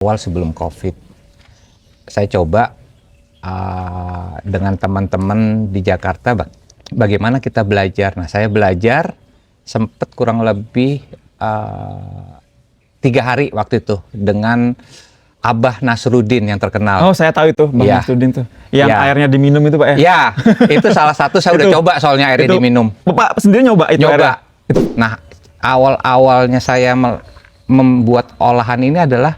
Awal sebelum COVID, saya coba dengan teman-teman di Jakarta, bagaimana kita belajar. Nah, saya belajar sempat kurang lebih 3 hari waktu itu dengan Abah Nasruddin yang terkenal. Oh, saya tahu itu, Bang Ya. Nasruddin tuh. Yang Ya. airnya diminum itu, Pak ya? Ya, itu salah satu saya udah coba soalnya airnya diminum. Bapak sendiri nyoba itu airnya? Nyoba. Nah, awal-awalnya saya membuat olahan ini adalah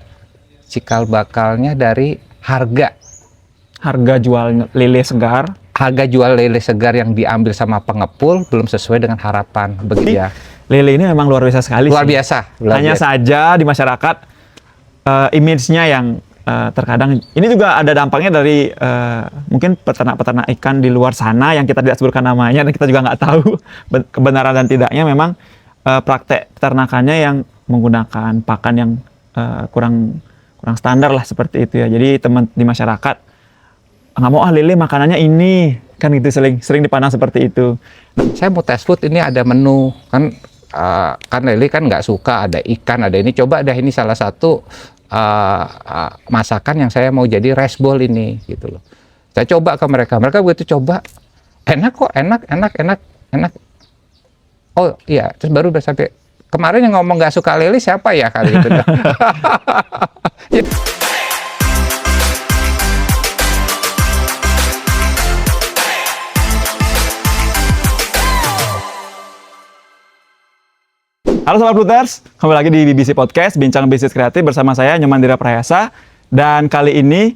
cikal bakalnya dari harga Jual lele segar. Harga jual lele segar yang diambil sama pengepul belum sesuai dengan harapan begitu ya. Lele ini memang luar biasa sekali Luar sih. biasa. Hanya saja di masyarakat image-nya yang terkadang ini juga ada dampaknya dari mungkin peternak-peternak ikan di luar sana yang kita tidak sebutkan namanya dan kita juga nggak tahu kebenaran dan tidaknya. Memang praktek peternakannya yang menggunakan pakan yang kurang standar lah seperti itu ya. Jadi teman di masyarakat nggak mau lele makanannya ini kan gitu, sering dipandang seperti itu. Saya mau test food, ini ada menu kan lele kan nggak suka ada ikan ada ini, coba deh ini salah satu masakan yang saya mau jadi rice bowl ini gitu loh. Saya coba ke mereka begitu coba enak kok, enak. Oh iya, terus baru sampai kemarin yang ngomong nggak suka lele siapa ya kali itu. Halo Sobat Bruters, kembali lagi di BBC Podcast, Bincang Bisnis Kreatif bersama saya Nyomandira Prayasa. Dan kali ini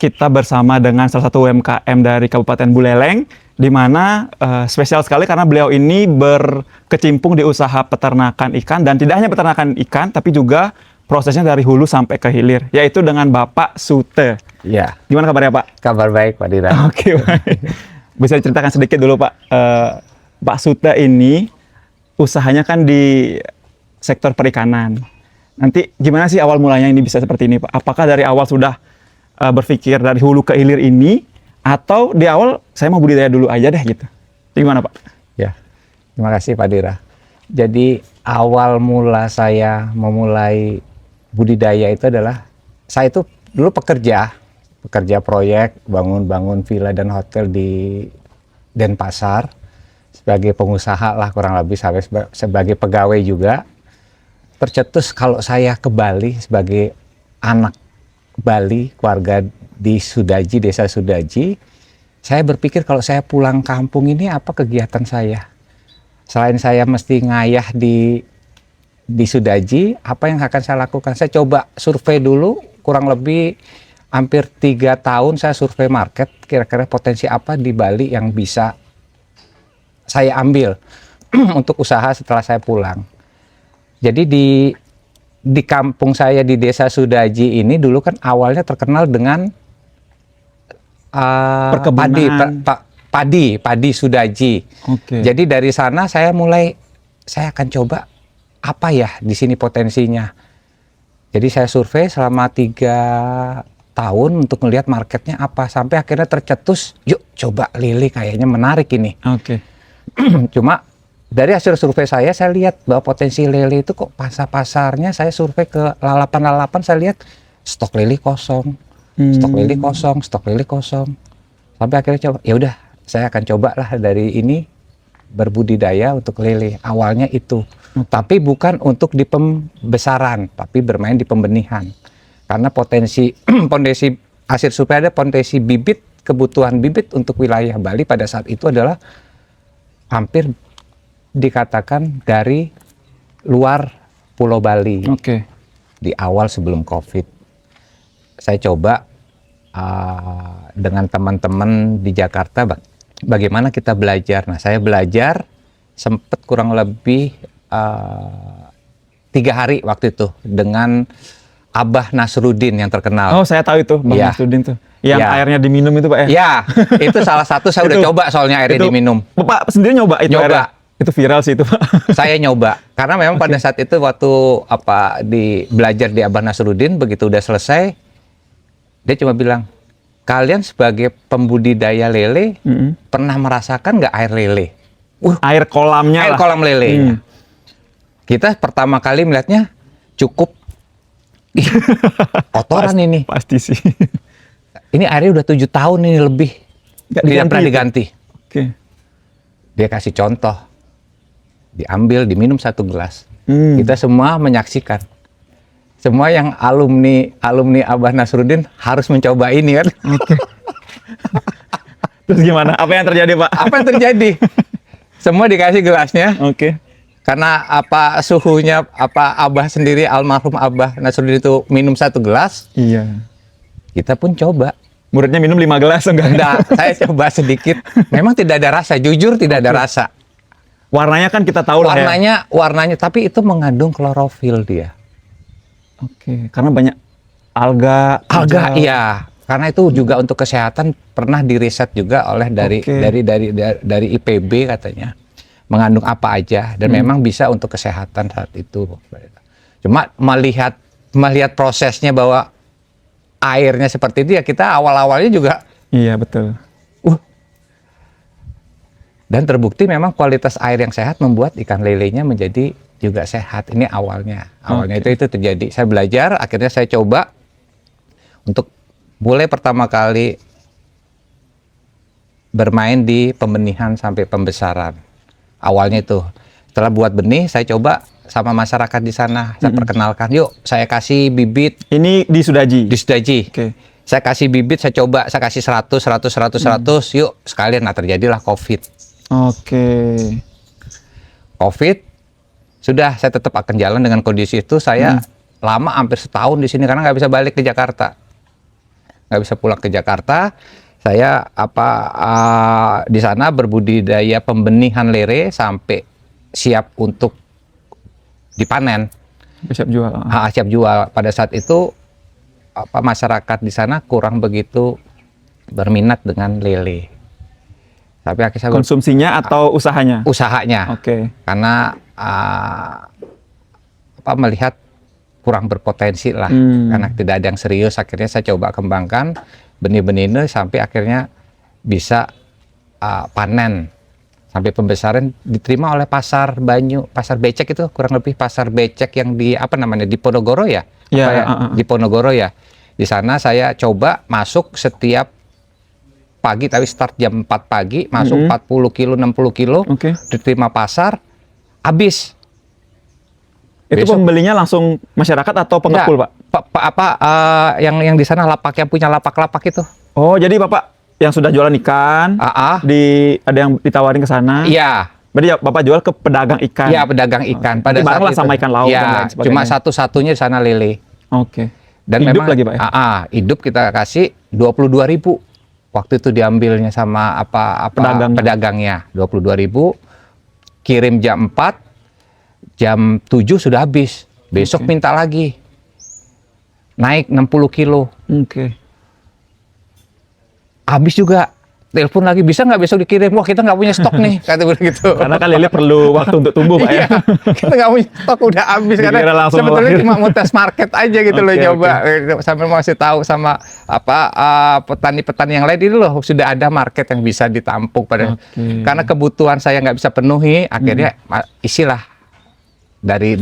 kita bersama dengan salah satu UMKM dari Kabupaten Buleleng, di mana spesial sekali karena beliau ini berkecimpung di usaha peternakan ikan, dan tidak hanya peternakan ikan, tapi juga prosesnya dari hulu sampai ke hilir, yaitu dengan Bapak Sute. Iya. Gimana kabarnya Pak? Kabar baik Pak Dira. Oke, baik. Bisa diceritakan sedikit dulu Pak, Pak Sute ini usahanya kan di sektor perikanan. Nanti gimana sih awal mulanya ini bisa seperti ini Pak? Apakah dari awal sudah berpikir dari hulu ke hilir ini, atau di awal saya mau budidaya dulu aja deh gitu? Gimana Pak? Ya, terima kasih Pak Dira. Jadi awal mula saya memulai budidaya itu adalah saya itu dulu pekerja proyek bangun villa dan hotel di Denpasar. Sebagai pengusaha lah kurang lebih, sampai sebagai pegawai juga. Tercetus kalau saya ke Bali sebagai anak Bali, keluarga di Sudaji, desa Sudaji, saya berpikir kalau saya pulang kampung ini apa kegiatan saya? Selain saya mesti ngayah di Sudaji, apa yang akan saya lakukan? Saya coba survei dulu, kurang lebih hampir 3 tahun saya survei market, kira-kira potensi apa di Bali yang bisa saya ambil untuk usaha setelah saya pulang. Jadi di kampung saya di desa Sudaji ini dulu kan awalnya terkenal dengan padi Sudaji. Oke. Jadi dari sana saya akan coba apa ya di sini potensinya. Jadi saya survei selama 3 tahun untuk melihat marketnya apa, sampai akhirnya tercetus, yuk coba lele kayaknya menarik ini. Oke. Cuma dari hasil survei saya lihat bahwa potensi lele itu kok pasarnya saya survei ke lalapan saya lihat stok lele kosong, stok lele kosong. Sampai akhirnya coba, ya udah saya akan coba lah dari ini berbudidaya untuk lele. Awalnya itu, tapi bukan untuk di pembesaran, tapi bermain di pembenihan. Karena potensi hasil survei ada potensi bibit, kebutuhan bibit untuk wilayah Bali pada saat itu adalah hampir dikatakan dari luar Pulau Bali. Oke. Di awal sebelum COVID, saya coba dengan teman-teman di Jakarta, bagaimana kita belajar. Nah, saya belajar sempat kurang lebih 3 hari waktu itu dengan Abah Nasruddin yang terkenal. Oh, saya tahu itu, Bang Ya. Nasruddin tuh. Yang Ya. airnya diminum itu Pak ya? Ya, itu salah satu saya udah coba soalnya airnya diminum. Bapak sendiri nyoba itu Nyoba. airnya? Itu viral sih itu Pak. Saya nyoba karena memang pada saat itu waktu belajar di Abah Nasruddin, begitu udah selesai dia cuma bilang, kalian sebagai pembudidaya lele pernah merasakan nggak air lele? Air kolamnya Air lah. kolam lele. Kita pertama kali melihatnya cukup Kotoran ini. Pasti sih. Ini airnya udah 7 tahun ini lebih. Nggak Tidak diganti pernah itu? diganti. Oke. Dia kasih contoh. Diambil, diminum 1 gelas. Hmm. Kita semua menyaksikan. Semua yang alumni Abah Nasruddin harus mencoba ini kan. Terus gimana? Apa yang terjadi, Pak? Apa yang terjadi? Semua dikasih gelasnya. Oke. Karena apa suhunya Abah sendiri almarhum Abah Nasruddin itu minum 1 gelas, Iya. kita pun coba. Muridnya minum 5 gelas enggak? Enggak, saya coba sedikit. Memang tidak ada rasa, jujur tidak ada rasa. Warnanya kan kita tahu lah ya. Warnanya, tapi itu mengandung klorofil dia. Oke, karena banyak alga. Alga, hijau. iya. Karena itu juga untuk kesehatan pernah diriset juga oleh Oke. dari IPB katanya. Mengandung apa aja dan memang bisa untuk kesehatan saat itu. Cuma melihat prosesnya bahwa airnya seperti itu ya kita awal-awalnya juga Iya, betul. dan terbukti memang kualitas air yang sehat membuat ikan lelenya menjadi juga sehat. Ini awalnya itu terjadi. Saya belajar, akhirnya saya coba untuk mulai pertama kali bermain di pembenihan sampai pembesaran. Awalnya itu. Setelah buat benih, saya coba sama masyarakat di sana. Saya perkenalkan, yuk saya kasih bibit Ini di Sudaji. di Sudaji. Oke. Saya kasih bibit, saya coba, saya kasih 100, yuk sekalian. Nah terjadilah COVID. Oke. COVID, sudah saya tetap akan jalan dengan kondisi itu. Saya lama hampir setahun di sini karena nggak bisa balik ke Jakarta. Nggak bisa pulang ke Jakarta. Saya di sana berbudidaya pembenihan lele sampai siap untuk dipanen. Siap jual. Siap jual. Pada saat itu masyarakat di sana kurang begitu berminat dengan lele. Tapi akhirnya saya Konsumsinya atau usahanya? usahanya. Oke. Karena melihat kurang berpotensi lah. Karena tidak ada yang serius, akhirnya saya coba kembangkan benih-benih ini sampai akhirnya bisa panen sampai pembesaran, diterima oleh pasar Banyu, pasar becek itu kurang lebih pasar becek yang di di Ponorogo ya. Ya, Di Ponorogo ya. Di sana saya coba masuk setiap pagi, tapi start jam 4 pagi, masuk 40 kilo, 60 kilo, Oke. diterima pasar, habis. Itu Besok- pembelinya langsung masyarakat atau pengepul, Pak? Yang di sana yang punya lapak-lapak itu. Oh, jadi Bapak yang sudah jualan ikan, ada yang ditawarin ke sana. Iya, Berarti ya Bapak jual ke pedagang ikan. iya pedagang ikan. Pada Nanti saat bareng lah itu. sama ikan laut dan Iya, lain sebagainya. cuma satu-satunya di sana lele. Oke. Dan Hidup memang lagi, Pak ya? hidup kita kasih 22.000. Waktu itu diambilnya sama pedagangnya 22.000. Kirim jam 4, jam 7 sudah habis. Besok minta lagi. Naik 60 kilo. Oke. Habis juga. Telepon lagi, bisa nggak besok dikirim? Wah, kita nggak punya stok nih, kata begitu. Karena kan lele perlu waktu untuk tumbuh, Pak ya. Iya, kita nggak punya stok, udah habis. Dikira Karena langsung sebetulnya lahir. cuma mau tes market aja gitu loh, Oke, coba. Sampai masih tahu sama petani-petani yang lain, ini loh sudah ada market yang bisa ditampung pada. Oke. Karena kebutuhan saya nggak bisa penuhi, akhirnya isilah dari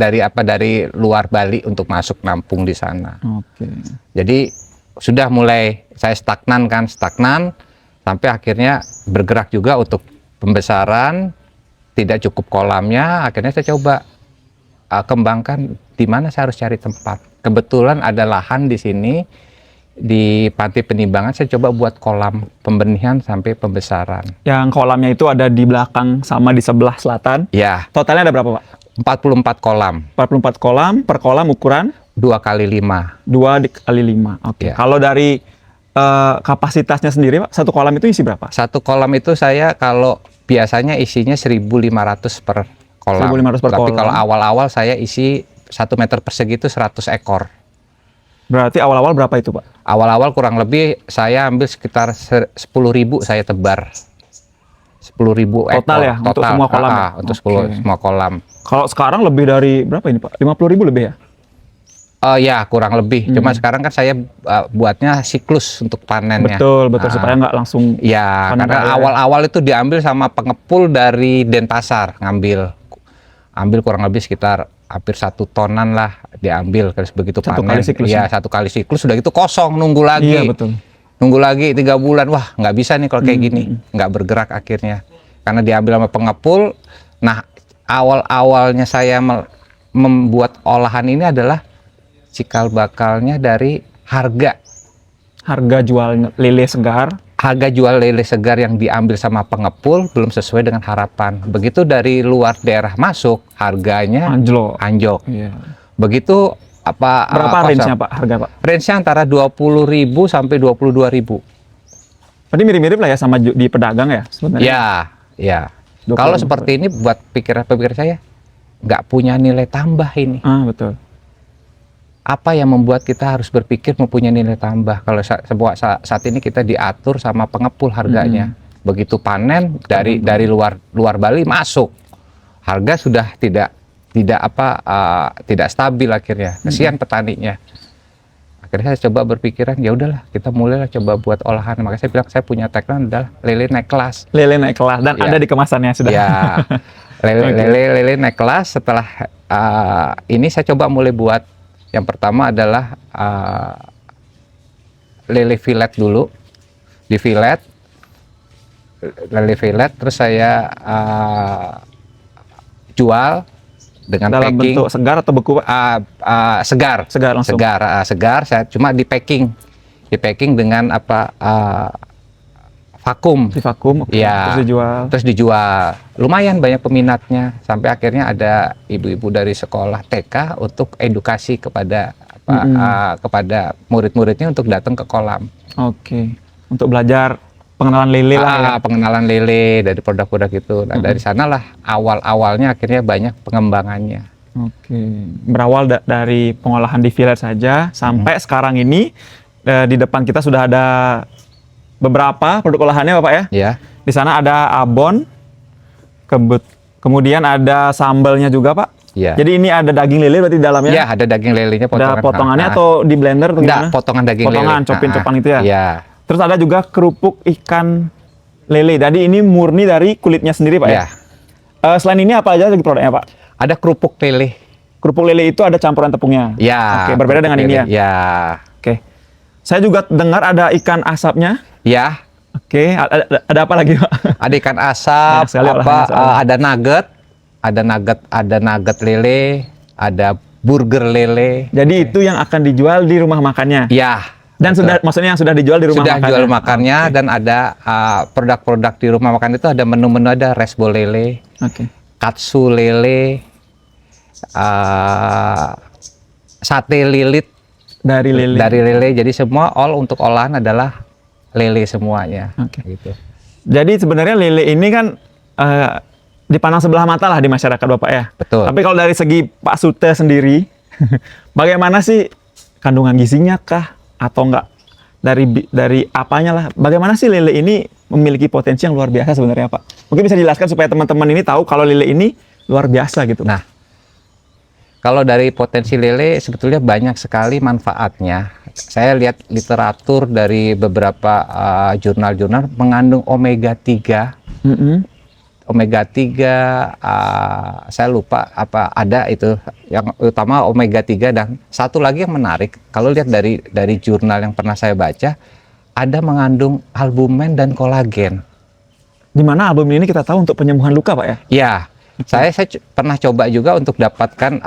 luar Bali untuk masuk nampung di sana. Oke. Jadi sudah mulai saya stagnan, sampai akhirnya bergerak juga untuk pembesaran, tidak cukup kolamnya, akhirnya saya coba kembangkan di mana saya harus cari tempat. Kebetulan ada lahan di sini, di Panti Penimbangan, saya coba buat kolam pembenihan sampai pembesaran. Yang kolamnya itu ada di belakang sama di sebelah selatan. Ya, Totalnya ada berapa, Pak? 44 kolam, 44 kolam, per kolam ukuran 2 kali 5. 2 kali 5. Oke. Ya. Kalau dari kapasitasnya sendiri, Pak, satu kolam itu isi berapa? Satu kolam itu saya kalau biasanya isinya 1.500 per kolam. 1.500 per Tapi kolam. kalau awal-awal saya isi 1 meter persegi itu 100 ekor. Berarti awal-awal berapa itu, Pak? Awal-awal kurang lebih saya ambil sekitar 10.000 saya tebar. 10.000 ekor. Total ya, untuk semua kolam ya? Untuk Oke. semua kolam. Kalau sekarang lebih dari berapa ini, Pak? 50.000 lebih ya? Ya kurang lebih. Cuma sekarang kan saya buatnya siklus untuk panennya. Betul, supaya nggak langsung Ya, panen karena raya. awal-awal itu diambil sama pengepul dari Denpasar, ambil kurang lebih sekitar hampir 1 tonan lah diambil. Terus begitu Satu panen, kali siklus ya ya? 1 kali siklus, sudah gitu kosong, nunggu lagi. Iya betul. Nunggu lagi 3 bulan, wah nggak bisa nih kalau kayak gini, nggak bergerak akhirnya. Karena diambil sama pengepul. Nah, awal-awalnya saya membuat olahan ini adalah cikal bakalnya dari harga. Harga jual lele segar. Harga jual lele segar yang diambil sama pengepul belum sesuai dengan harapan. Begitu dari luar daerah masuk, harganya Anjlok. anjlok. Iya. Begitu Berapa pasar- range-nya Pak, harga Pak? Range-nya antara 20.000 sampai 22.000. Berarti mirip-mirip lah ya sama di pedagang ya sebenarnya? Ya, ya. 20.000. Kalau seperti ini buat pikiran saya, nggak punya nilai tambah ini. Betul. Apa yang membuat kita harus berpikir mempunyai nilai tambah? Kalau saat ini kita diatur sama pengepul harganya. Begitu panen dari luar Bali masuk, harga sudah tidak stabil akhirnya. Kasihan petaninya. Akhirnya saya coba berpikiran, ya udahlah kita mulailah coba buat olahan. Makanya saya bilang saya punya tagline adalah lele naik kelas. Lele naik kelas dan Ya. ada di kemasannya sudah. Ya, lele naik kelas. Setelah ini saya coba mulai buat. Yang pertama adalah lele fillet dulu, di fillet, lele fillet, terus saya jual dengan Dalam packing bentuk segar atau beku Pak? segar, Segar langsung. segar. Saya cuma di packing dengan vakum. Di vakum, oke. Iya. Terus dijual. Lumayan banyak peminatnya, sampai akhirnya ada ibu-ibu dari sekolah TK untuk edukasi kepada kepada murid-muridnya untuk datang ke kolam. Oke. Untuk belajar pengenalan lele lah ya. Pengenalan lele dari produk-produk itu. Nah, dari sanalah awalnya akhirnya banyak pengembangannya. Oke. Berawal dari pengolahan di fillet saja sampai sekarang ini di depan kita sudah ada beberapa produk olahannya Bapak ya. Ya. Di sana ada abon, kemudian ada sambalnya juga Pak. Ya. Jadi ini ada daging lele berarti di dalamnya. Ya, ada daging lelenya Ada potongannya atau di blender atau enggak, gimana? potongan daging Potongan, lele. copin-copan itu ya? Iya. Terus ada juga kerupuk ikan lele. Jadi ini murni dari kulitnya sendiri Pak Ya. ya? Selain ini apa aja lagi produknya Pak? Ada kerupuk lele. Kerupuk lele itu ada campuran tepungnya? Ya. Oke, berbeda dengan ini ya? Ya. Oke. Saya juga dengar ada ikan asapnya. Ya. Oke, ada apa lagi Pak? Ada ikan asap, Banyak sekali olahannya soalnya. ada nugget lele, ada burger lele. Jadi itu yang akan dijual di rumah makannya? Ya. Dan betul. maksudnya yang sudah dijual di rumah Sudah makannya? jual makannya. Dan ada produk-produk di rumah makan itu ada menu-menu, ada resbo lele, Oke. katsu lele, sate lilit Dari lele? dari lele. Jadi semua untuk olahan adalah lele semuanya. Oke. Gitu. Jadi sebenarnya lele ini kan dipandang sebelah mata lah di masyarakat Bapak ya. Betul. Tapi kalau dari segi Pak Sute sendiri, bagaimana sih kandungan gizinya kah? Atau enggak dari apanya lah? Bagaimana sih lele ini memiliki potensi yang luar biasa sebenarnya Pak? Mungkin bisa dijelaskan supaya teman-teman ini tahu kalau lele ini luar biasa gitu. Nah, kalau dari potensi lele sebetulnya banyak sekali manfaatnya. Saya lihat literatur dari beberapa jurnal-jurnal mengandung omega 3. Omega 3, saya lupa apa ada itu yang utama omega 3, dan satu lagi yang menarik kalau lihat dari jurnal yang pernah saya baca, ada mengandung albumen dan kolagen. Di mana albumin ini kita tahu untuk penyembuhan luka Pak ya? Ya, saya pernah coba juga untuk dapatkan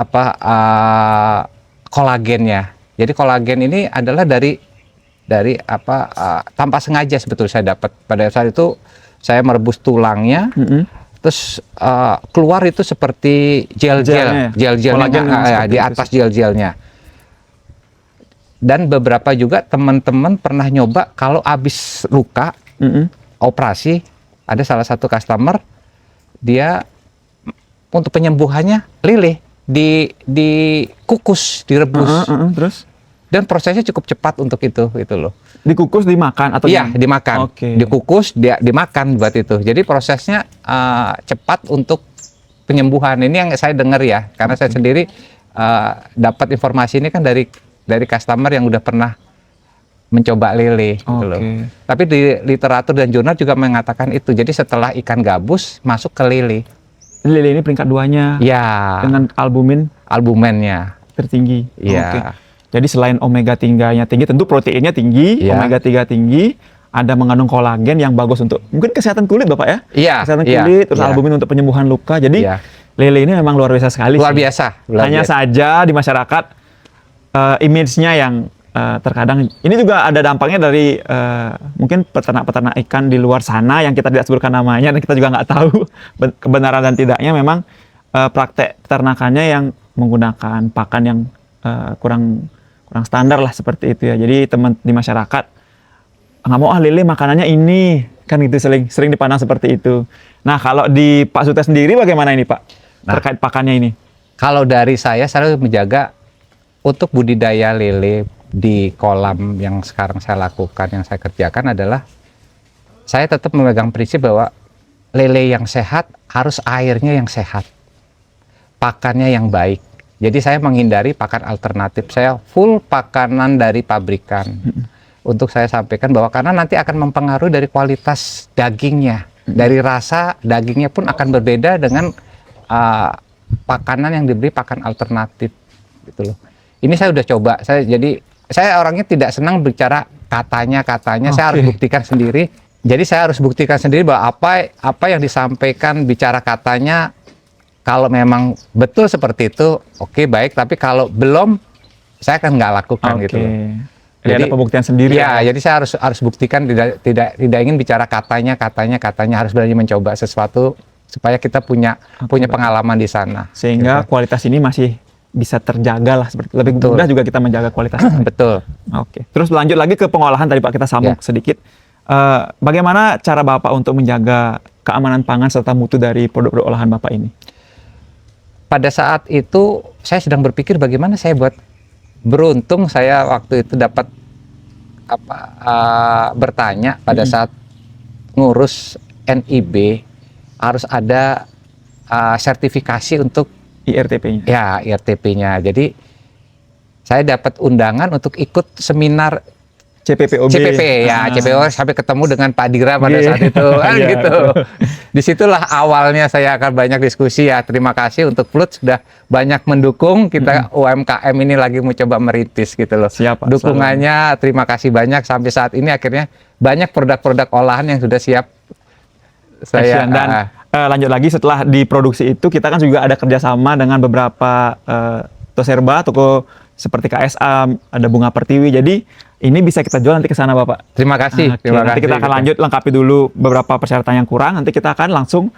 kolagennya. Jadi kolagen ini adalah dari tanpa sengaja sebetulnya saya dapat. Pada saat itu saya merebus tulangnya, terus keluar itu seperti gel-gelnya di atas gel-gelnya. Dan beberapa juga teman-teman pernah nyoba kalau habis luka, operasi, ada salah satu customer, dia untuk penyembuhannya lele dikukus, direbus. Terus? Dan prosesnya cukup cepat untuk itu loh. Dikukus, dimakan atau Iya, dimakan. Oke. Dikukus, dimakan buat itu. Jadi prosesnya cepat untuk penyembuhan. Ini yang saya dengar ya, karena saya sendiri dapat informasi ini kan dari customer yang udah pernah mencoba lele gitu loh. Tapi di literatur dan jurnal juga mengatakan itu. Jadi setelah ikan gabus masuk ke lele. Lele ini peringkat 2-nya Ya. dengan albumin albumennya. Tertinggi. Iya. Oke. Jadi selain omega 3-nya tinggi, tentu proteinnya tinggi, Iya. omega 3 tinggi, ada mengandung kolagen yang bagus untuk mungkin kesehatan kulit Bapak ya? Iya, Kesehatan iya, kulit, terus iya. albumin untuk penyembuhan luka. Jadi Iya. lele ini memang luar biasa sekali Luar sih. biasa. Luar Hanya biasa. saja di masyarakat image-nya yang terkadang ini juga ada dampaknya dari mungkin peternak-peternak ikan di luar sana yang kita tidak sebutkan namanya dan kita juga nggak tahu kebenaran dan tidaknya. Memang praktek peternakannya yang menggunakan pakan yang kurang standar lah seperti itu ya. Jadi teman di masyarakat nggak mau lele makanannya ini kan gitu, sering dipandang seperti itu. Nah kalau di Pak Sute sendiri bagaimana ini Pak terkait pakannya ini? Kalau dari saya menjaga untuk budidaya lele di kolam yang sekarang saya lakukan, yang saya kerjakan adalah saya tetap memegang prinsip bahwa lele yang sehat harus airnya yang sehat, pakannya yang baik. Jadi saya menghindari pakan alternatif, saya full pakanan dari pabrikan. Untuk saya sampaikan bahwa karena nanti akan mempengaruhi dari kualitas dagingnya, dari rasa dagingnya pun akan berbeda dengan pakanan yang diberi pakan alternatif, gitu loh. Ini saya udah coba, saya orangnya tidak senang bicara katanya, saya harus buktikan sendiri. Jadi saya harus buktikan sendiri bahwa apa yang disampaikan bicara katanya, kalau memang betul seperti itu, oke, baik. Tapi kalau belum, saya akan nggak lakukan gitu loh. Jadi ada pembuktian sendiri. Ya, jadi saya harus buktikan, tidak ingin bicara katanya, harus berani mencoba sesuatu supaya kita punya pengalaman di sana. Sehingga gitu. kualitas ini masih bisa terjaga lah, seperti lebih Betul. mudah juga kita menjaga kualitas. Betul. Oke. Terus lanjut lagi ke pengolahan tadi Pak, kita sambung sedikit. Bagaimana cara Bapak untuk menjaga keamanan pangan serta mutu dari produk-produk olahan Bapak ini? Pada saat itu saya sedang berpikir bagaimana saya buat beruntung saya waktu itu dapat bertanya pada saat ngurus NIB harus ada sertifikasi untuk IRTP-nya. ya IRTP-nya. Jadi saya dapat undangan untuk ikut seminar CPPOB. CPP ya, CPO sampai ketemu dengan Pak Dira pada saat itu kan Iya, gitu. Disitulah awalnya saya akan banyak diskusi ya. Terima kasih untuk Flut sudah banyak mendukung kita UMKM ini lagi mau coba merintis gitu loh. Siap, Pak. Dukungannya terima kasih banyak sampai saat ini akhirnya banyak produk-produk olahan yang sudah siap saya Dan lanjut lagi setelah diproduksi itu kita kan juga ada kerjasama dengan beberapa toserba, toko seperti KSA, ada Bunga Pertiwi. Jadi ini bisa kita jual nanti ke sana Bapak. terima kasih. Oke, nanti kita akan lanjut lengkapi dulu beberapa persyaratan yang kurang. Nanti kita akan langsung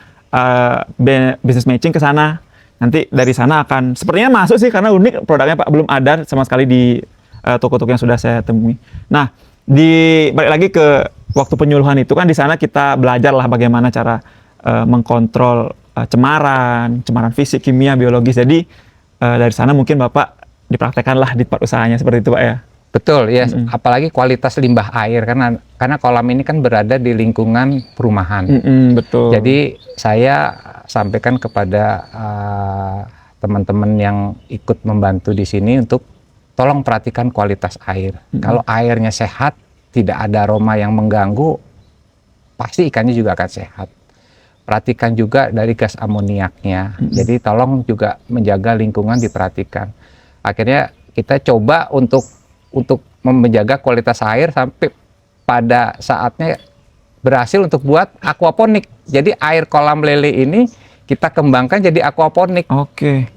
business matching ke sana. Nanti dari sana akan sepertinya masuk sih karena unik produknya Pak, belum ada sama sekali di toko-toko yang sudah saya temui. Nah, balik lagi ke waktu penyuluhan itu kan di sana kita belajar lah bagaimana cara mengkontrol cemaran fisik, kimia, biologis. Jadi dari sana mungkin Bapak dipraktekkanlah di tempat usahanya seperti itu Pak ya. Betul ya, apalagi kualitas limbah air karena kolam ini kan berada di lingkungan perumahan. Betul. Jadi saya sampaikan kepada teman-teman yang ikut membantu di sini untuk tolong perhatikan kualitas air. Kalau airnya sehat, tidak ada aroma yang mengganggu, pasti ikannya juga akan sehat. Perhatikan juga dari gas amoniaknya. Jadi tolong juga menjaga lingkungan diperhatikan. Akhirnya kita coba untuk menjaga kualitas air sampai pada saatnya berhasil untuk buat aquaponik. Jadi air kolam lele ini kita kembangkan jadi aquaponik. Oke.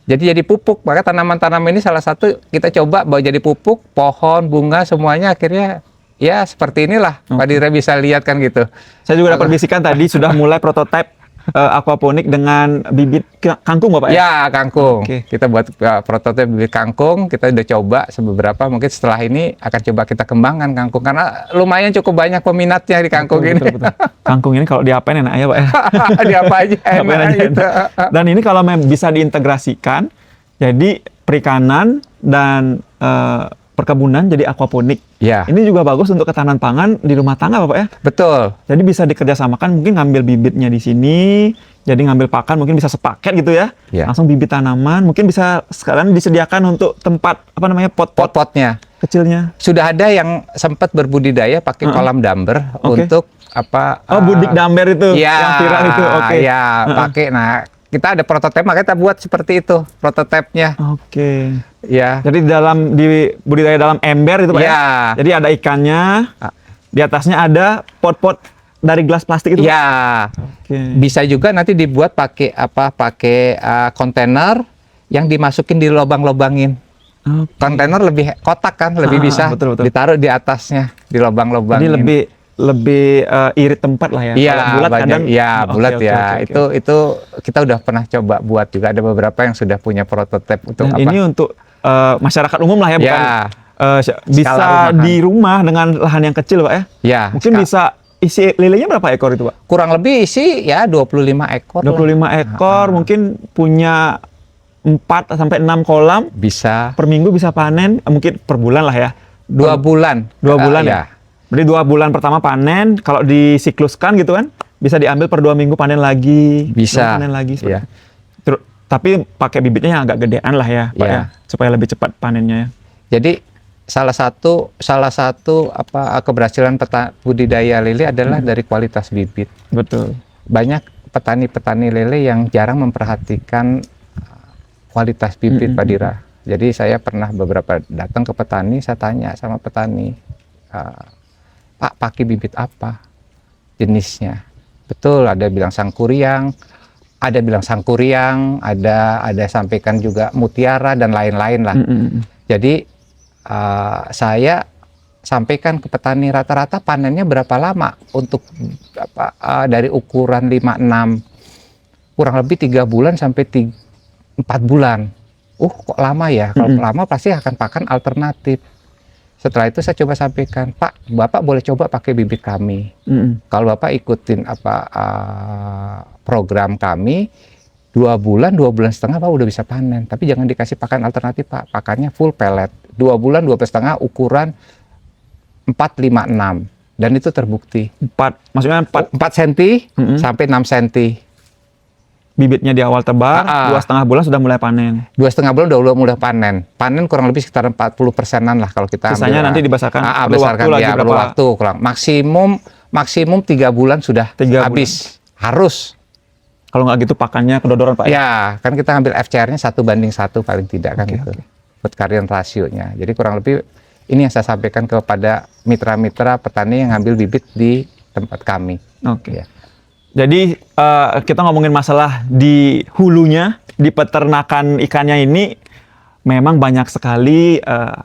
Jadi pupuk. Maka tanaman-tanaman ini salah satu kita coba bawa jadi pupuk, pohon, bunga semuanya akhirnya ya seperti inilah. Pak Dira bisa lihat kan gitu. Saya juga dapat bisikan tadi sudah mulai prototipe aquaponik dengan bibit kangkung Bapak ya? Ya, kangkung. Oke. Kita buat prototipe bibit kangkung, kita udah coba beberapa, mungkin setelah ini akan coba kita kembangkan kangkung karena lumayan cukup banyak peminatnya di kangkung ini. Betul. Kangkung ini kalau diapain enak ya Pak ya? Di apa aja Apain enak aja gitu. Dan ini kalau bisa diintegrasikan, jadi perikanan dan perkebunan jadi aquaponik. Ya, Ini juga bagus untuk ketahanan pangan di rumah tangga Bapak ya? betul. Jadi bisa dikerjasamakan, mungkin ngambil bibitnya di sini, jadi ngambil pakan mungkin bisa sepaket gitu ya, Ya. langsung bibit tanaman, mungkin bisa sekarang disediakan untuk tempat pot-pot Pot-potnya. kecilnya. Sudah ada yang sempat berbudidaya pakai kolam damber Oke. untuk apa? Oh, budik damber itu Ya, yang viral itu, oke. Ya, pakai. Nah, kita ada prototipe, makanya kita buat seperti itu prototipenya. Oke. Ya. Jadi di budidaya dalam ember itu Pak ya? Ya. Jadi ada ikannya, di atasnya ada pot-pot dari gelas plastik itu Pak? Ya. Oke. Bisa juga nanti dibuat pakai kontainer yang dimasukin di lubang-lubangin. Oke. Kontainer lebih kotak kan, lebih bisa betul, betul. ditaruh di atasnya, di lubang-lubangin. Jadi lebih irit tempat lah ya. Iya, Kalau bulat banyak. kadang Iya, bulat oke, ya. oke, oke. Itu kita udah pernah coba buat juga, ada beberapa yang sudah punya prototipe untuk Dan apa? ini untuk masyarakat umum lah ya, bukan Ya. bisa rumahan. di rumah dengan lahan yang kecil Pak ya. Ya, Mungkin bisa isi lelenya berapa ekor itu Pak? kurang lebih isi ya 25 ekor 25 lah. ekor, mungkin punya 4 sampai 6 kolam, Bisa per minggu bisa panen, mungkin per bulan lah ya. 2 bulan. 2 bulan ya. ya. Berarti 2 bulan pertama panen, kalau disikluskan gitu kan, bisa diambil per 2 minggu panen lagi. Bisa. Panen lagi. seperti Iya. itu. Tapi pakai bibitnya yang agak gedean lah ya, Pak Iya. ya, supaya lebih cepat panennya ya. Jadi salah satu keberhasilan budidaya lele adalah dari kualitas bibit. Betul. Banyak petani-petani lele yang jarang memperhatikan kualitas bibit, Pak Dira. Jadi saya pernah beberapa datang ke petani, saya tanya sama petani, Pak, pakai bibit apa jenisnya? Betul, ada bilang sangkuriang, ada sampaikan juga mutiara dan lain-lain lah. Jadi saya sampaikan ke petani rata-rata panennya berapa lama untuk dari ukuran 5-6 kurang lebih 3 bulan sampai 4 bulan. Kok lama ya? Kalau lama pasti akan pakan alternatif. Setelah itu saya coba sampaikan, Pak, Bapak boleh coba pakai bibit kami. Kalau Bapak ikutin program kami, 2 bulan setengah Pak udah bisa panen. Tapi jangan dikasih pakan alternatif Pak, pakannya full pellet. 2 bulan setengah ukuran 4-5-6. Dan itu terbukti. Maksudnya 4 cm sampai 6 cm. Bibitnya di awal tebar, 2,5 bulan sudah mulai panen. 2,5 bulan udah mulai panen. Panen kurang lebih sekitar 40%-an lah kalau kita sisanya nanti dibesarkan. Besarkan ya, perlu waktu kurang. Maksimum 3 bulan sudah 3 habis. Harus. Kalau nggak gitu pakannya kedodoran Pak. Ya, kan kita ambil FCR-nya 1:1 paling tidak kan gitu. Food carrier rasionya. Jadi kurang lebih ini yang saya sampaikan kepada mitra-mitra petani yang ngambil bibit di tempat kami. Oke. Ya. Jadi kita ngomongin masalah di hulunya, di peternakan ikannya ini memang banyak sekali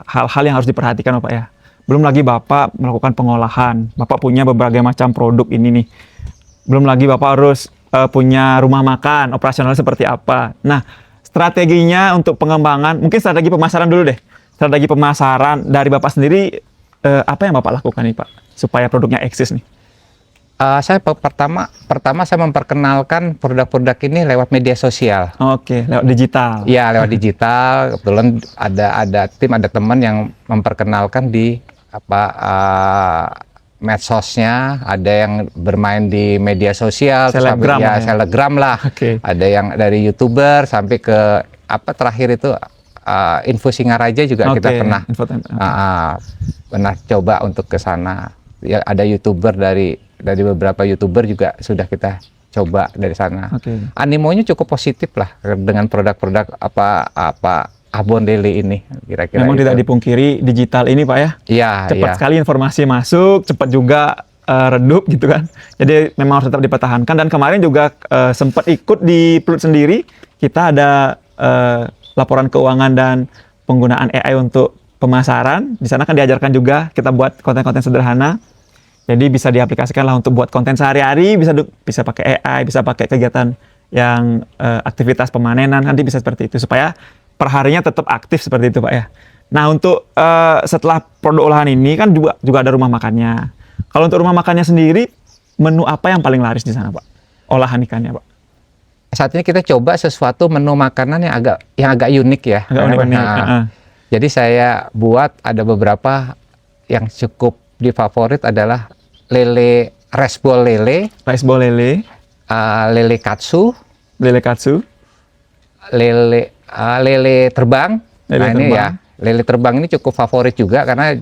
hal-hal yang harus diperhatikan Bapak ya. Belum lagi Bapak melakukan pengolahan, Bapak punya berbagai macam produk ini nih. Belum lagi Bapak harus punya rumah makan, operasional seperti apa. Nah, strateginya untuk pengembangan, mungkin strategi pemasaran dulu deh. Strategi pemasaran dari Bapak sendiri, apa yang Bapak lakukan nih Pak, supaya produknya eksis nih? Saya pertama saya memperkenalkan produk-produk ini lewat media sosial. Oke, lewat digital. Iya, lewat digital. Kebetulan ada teman yang memperkenalkan di medsosnya, ada yang bermain di media sosial, Telegram ya, Telegram lah. Oke. Ada yang dari YouTuber sampai ke terakhir itu Info Singaraja juga kita pernah pernah coba untuk ke sana. Ya, ada YouTuber dari beberapa YouTuber juga sudah kita coba dari sana. Animonya cukup positif lah dengan produk-produk Abon Lele ini, kira-kira. Memang tidak dipungkiri digital ini Pak ya. Iya. Cepat sekali informasi masuk, cepat juga redup gitu kan. Jadi memang harus tetap dipertahankan. Dan kemarin juga sempat ikut di Pluit sendiri, kita ada laporan keuangan dan penggunaan AI untuk pemasaran. Di sana kan diajarkan juga kita buat konten-konten sederhana. Jadi bisa diaplikasikan lah untuk buat konten sehari-hari, bisa pakai AI, bisa pakai kegiatan yang aktivitas pemanenan, nanti bisa seperti itu supaya perharinya tetap aktif seperti itu Pak ya. Nah untuk setelah produk olahan ini kan juga ada rumah makannya. Kalau untuk rumah makannya sendiri, menu apa yang paling laris di sana Pak? Olahan ikannya Pak? Saat ini kita coba sesuatu menu makanan yang agak unik ya. Agak unik. Jadi saya buat ada beberapa yang cukup difavorit adalah lele rice ball lele, lele katsu, lele terbang. Ini ya, lele terbang ini cukup favorit juga karena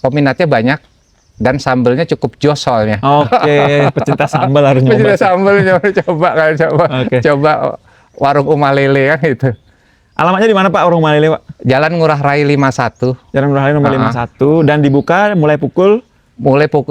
peminatnya banyak. dan sambelnya cukup jos soalnya. Oke, pecinta sambal harus nyoba. Pecinta sambal coba kan Oke. coba warung Uma Lele kan gitu. Alamatnya di mana Pak, warung Malele Pak? Jalan Ngurah Rai 51. Jalan Ngurah Rai nomor 51 dan dibuka mulai pukul,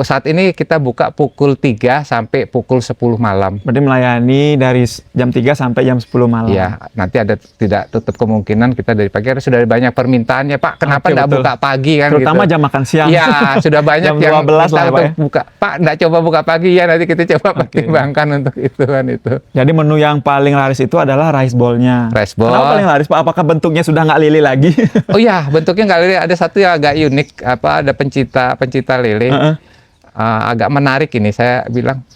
Saat ini kita buka pukul 3 sampai pukul 10 malam. berarti melayani dari jam 3 sampai jam 10 malam. Ya, nanti ada tidak tutup kemungkinan kita dari pagi. Sudah banyak permintaannya Pak. Kenapa Oke, enggak betul. buka pagi kan Terutama gitu. jam makan siang. Ya, sudah banyak Jam yang 12 lah minta ya, Pak, untuk ya. buka. Pak, enggak coba buka pagi ya, nanti kita coba pertimbangkan untuk itu kan itu. Jadi menu yang paling laris itu adalah rice ball-nya. Rice ball. Kenapa paling laris Pak? Apakah bentuknya sudah nggak lele lagi? Oh iya, bentuknya nggak lele. Ada satu yang agak unik. Ada pencinta lele. Agak menarik ini. Saya bilang,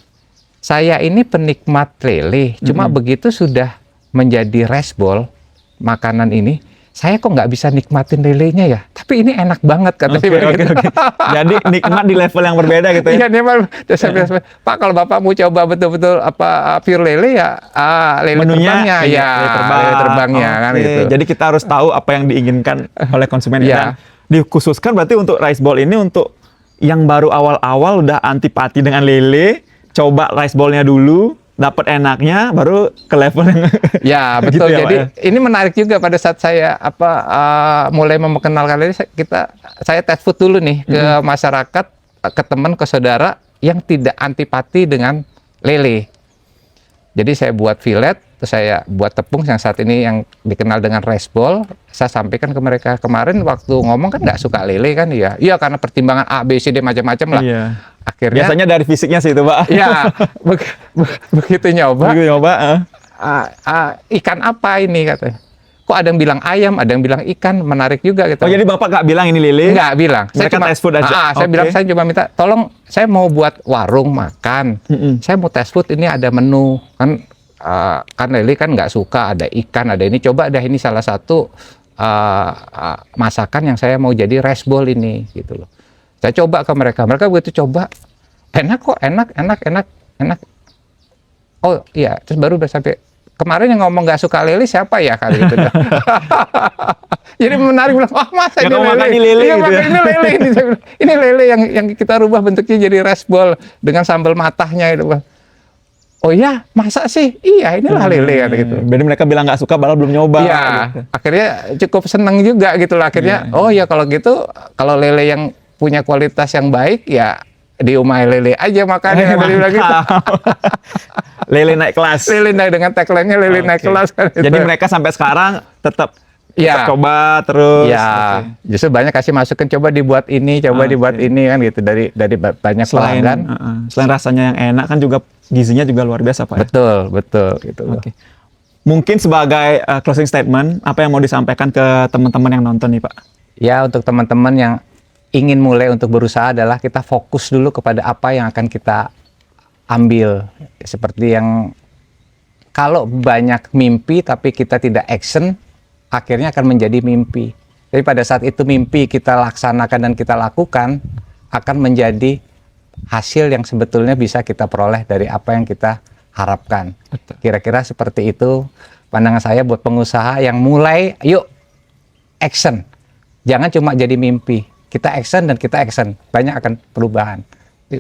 saya ini penikmat lele. Cuma begitu sudah menjadi rice ball makanan ini, saya kok nggak bisa nikmatin lelenya ya. Tapi ini enak banget kata dia. Oke. Jadi nikmat di level yang berbeda gitu ya. Iya, dia mah Pak, kalau Bapak mau coba betul-betul pure lele ya, lele Menunya terbangnya ya, lele terbangnya kan Oke. gitu. Jadi kita harus tahu apa yang diinginkan oleh konsumen Iya. dan dikhususkan berarti untuk rice ball ini untuk yang baru awal-awal udah antipati dengan lele, coba rice ball-nya dulu, dapat enaknya, baru ke level yang Ya betul. Gitu ya, Pak, Jadi ya? ini menarik juga pada saat saya mulai memperkenalkan lele, saya test food dulu nih ke masyarakat, ke teman, ke saudara yang tidak antipati dengan lele. Jadi saya buat fillet, terus saya buat tepung yang saat ini yang dikenal dengan rice ball. Saya sampaikan ke mereka kemarin waktu ngomong kan nggak suka lele kan, ya. Iya karena pertimbangan A, B, C, D macam-macam lah. Iya. Akhirnya, Biasanya dari fisiknya sih itu Pak. ya begitu nyoba. Begitu nyoba. Ikan apa ini katanya. Kok ada yang bilang ayam, ada yang bilang ikan, menarik juga gitu. Oh jadi Bapak nggak bilang ini lele? Nggak bilang. Mereka test food aja? Saya Oke. bilang, saya cuma minta, tolong saya mau buat warung makan. Saya mau test food, ini ada menu. Kan lele kan nggak suka, ada ikan, ada ini. Coba deh ini salah satu masakan yang saya mau jadi rice ball ini gitu loh. Saya coba ke mereka. Mereka begitu coba, enak kok, enak. Oh iya, terus baru udah sampai kemarin yang ngomong nggak suka lele siapa ya kali itu. Jadi menarik bilang, wah masa Ya, ini kamu lele? makan ini lele Iya, gitu makan ya. ini lele. Saya bilang, ini lele yang kita rubah bentuknya jadi rice ball dengan sambal matahnya itu. Oh iya, masa sih? Iya, inilah lele kan gitu. Jadi mereka bilang nggak suka, padahal belum nyoba. Iya, gitu. akhirnya cukup seneng juga gitu lah. Akhirnya, oh ya kalau gitu, kalau lele yang punya kualitas yang baik ya di Uma Lele aja makannya. Dia bilang gitu. Lele naik kelas. Lele naik dengan tagline-nya lele naik Oke. kelas kan. Jadi gitu. mereka sampai sekarang tetap Iya. coba terus. Ya, Oke. justru banyak kasih masukan, coba dibuat ini, coba Oke. dibuat ini kan gitu dari banyak Selain pelanggan. selain rasanya yang enak kan juga gizinya juga luar biasa Pak ya. Betul gitu loh. Oke. Mungkin sebagai closing statement apa yang mau disampaikan ke teman-teman yang nonton nih Pak? Ya, untuk teman-teman yang ingin mulai untuk berusaha adalah kita fokus dulu kepada apa yang akan kita ambil. Seperti yang kalau banyak mimpi tapi kita tidak action, akhirnya akan menjadi mimpi. Jadi pada saat itu mimpi kita laksanakan dan kita lakukan, akan menjadi hasil yang sebetulnya bisa kita peroleh dari apa yang kita harapkan. Betul. Kira-kira seperti itu pandangan saya buat pengusaha yang mulai, yuk action. Jangan cuma jadi mimpi. Kita action dan kita action. Banyak akan perubahan.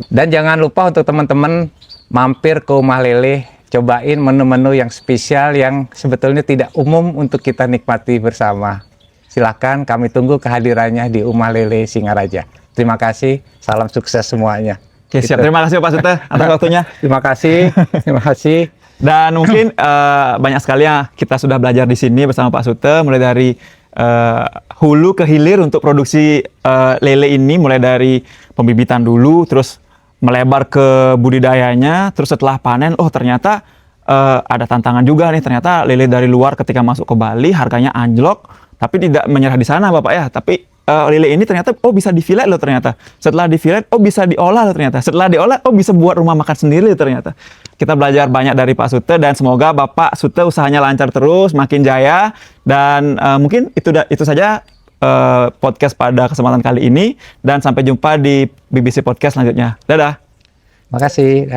Dan jangan lupa untuk teman-teman mampir ke Uma Lele, cobain menu-menu yang spesial yang sebetulnya tidak umum untuk kita nikmati bersama. Silakan kami tunggu kehadirannya di Uma Lele Singaraja. Terima kasih, salam sukses semuanya. Oke, siap. Gitu. Terima kasih Pak Sute atas waktunya. Terima kasih, terima kasih. Dan mungkin banyak sekali yang kita sudah belajar di sini bersama Pak Sute, mulai dari hulu ke hilir untuk produksi lele ini, mulai dari pembibitan dulu, terus melebar ke budidayanya, terus setelah panen, oh ternyata ada tantangan juga nih, ternyata lele dari luar ketika masuk ke Bali harganya anjlok, tapi tidak menyerah di sana Bapak ya, tapi lele ini ternyata oh bisa difilet loh ternyata. Setelah difilet oh bisa diolah loh ternyata. Setelah diolah oh bisa buat rumah makan sendiri loh ternyata. Kita belajar banyak dari Pak Sute dan semoga Bapak Sute usahanya lancar terus, makin jaya dan mungkin itu saja podcast pada kesempatan kali ini dan sampai jumpa di BBC Podcast selanjutnya. Dadah. Makasih.